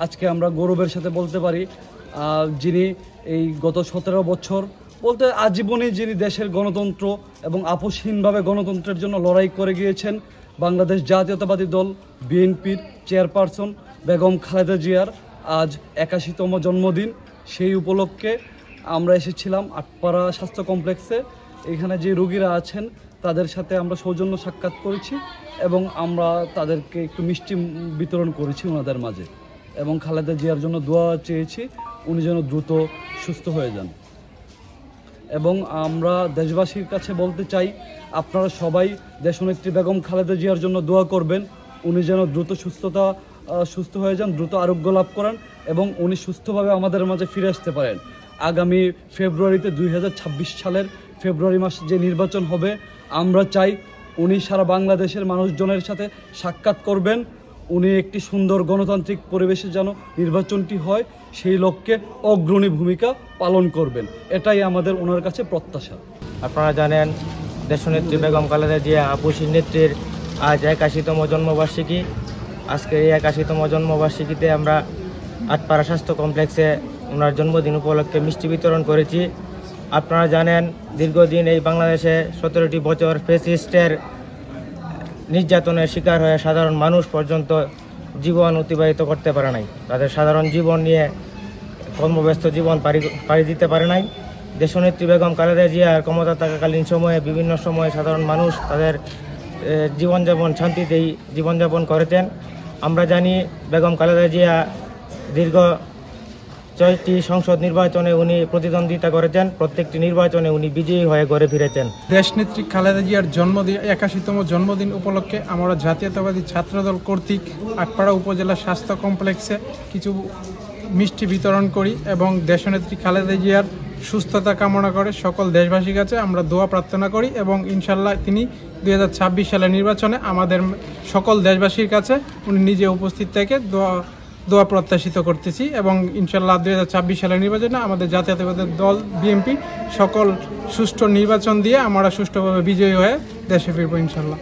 আজকে আমরা গৌরবের সাথে বলতে পারি যিনি এই গত 17 বছর বলতে আজীবনই যিনি দেশের গণতন্ত্র এবং আপোষহীনভাবে গণতন্ত্রের জন্য লড়াই করে গিয়েছেন, বাংলাদেশ জাতীয়তাবাদী দল বিএনপির চেয়ারপারসন বেগম খালেদা জিয়ার আজ 81তম জন্মদিন। সেই উপলক্ষে আমরা এসেছিলাম আটপাড়া স্বাস্থ্য কমপ্লেক্সে। এখানে যে রোগীরা আছেন তাদের সাথে আমরা সৌজন্য সাক্ষাৎ করেছি এবং আমরা তাদেরকে একটু মিষ্টি বিতরণ করেছি ওনাদের মাঝে, এবং খালেদা জিয়ার জন্য দোয়া চেয়েছি উনি যেন দ্রুত সুস্থ হয়ে যান। এবং আমরা দেশবাসীর কাছে বলতে চাই, আপনারা সবাই দেশনেত্রী বেগম খালেদা জিয়ার জন্য দোয়া করবেন, উনি যেন দ্রুত সুস্থ হয়ে যান, দ্রুত আরোগ্য লাভ করেন এবং উনি সুস্থভাবে আমাদের মাঝে ফিরে আসতে পারেন। আগামী ফেব্রুয়ারিতে 2026 সালের ফেব্রুয়ারি মাসে যে নির্বাচন হবে, আমরা চাই উনি সারা বাংলাদেশের মানুষজনের সাথে সাক্ষাৎ করবেন, উনি একটি সুন্দর গণতান্ত্রিক পরিবেশে যেন নির্বাচনটি হয় সেই লক্ষ্যে অগ্রণী ভূমিকা পালন করবেন। এটাই আমাদের ওনার কাছে প্রত্যাশা। আপনারা জানেন দেশনেত্রী বেগম খালেদা জিয়া আপুসির নেত্রীর আজ 81তম জন্মবার্ষিকী। আজকে এই 81তম জন্মবার্ষিকীতে আমরা আটপাড়া স্বাস্থ্য কমপ্লেক্সে ওনার জন্মদিন উপলক্ষে মিষ্টি বিতরণ করেছি। আপনারা জানেন দীর্ঘদিন এই বাংলাদেশে 17টি বছর ফ্যাসিস্টের নির্যাতনের শিকার হয়ে সাধারণ মানুষ পর্যন্ত জীবন অতিবাহিত করতে পারে নাই, তাদের সাধারণ জীবন নিয়ে কর্মব্যস্ত জীবন পাড়ি দিতে পারে নাই। দেশনেত্রী বেগম খালেদা জিয়ার ক্ষমতা থাকাকালীন সময়ে বিভিন্ন সময়ে সাধারণ মানুষ তাদের জীবনযাপন শান্তিতেই জীবনযাপন করেছেন। আমরা জানি বেগম খালেদা জিয়া দীর্ঘ 6টি সংসদ নির্বাচনে উনি প্রতিদ্বন্দ্বিতা করেছেন, প্রত্যেকটি নির্বাচনে উনি বিজয়ী হয়ে ঘরে ফিরেছেন। দেশনেত্রী খালেদা জিয়ার জন্মদিন 81তম জন্মদিন উপলক্ষে আমরা জাতীয়তাবাদী ছাত্রদল কর্তৃক আটপাড়া উপজেলা স্বাস্থ্য কমপ্লেক্সে কিছু মিষ্টি বিতরণ করি এবং দেশনেত্রী খালেদা জিয়ার সুস্থতা কামনা করে সকল দেশবাসীর কাছে আমরা দোয়া প্রার্থনা করি এবং ইনশাল্লাহ তিনি 2026 সালের নির্বাচনে আমাদের সকল দেশবাসীর কাছে উনি নিজে উপস্থিত থেকে দোয়া প্রত্যাশিত করতেছি এবং ইনশাল্লাহ 2026 সালের নির্বাচনে আমাদের জাতীয়তাবাদী দল বিএনপি সকল সুষ্ঠু নির্বাচন দিয়ে আমরা সুষ্ঠুভাবে বিজয়ী হয়ে দেশে ফিরবো ইনশাল্লাহ।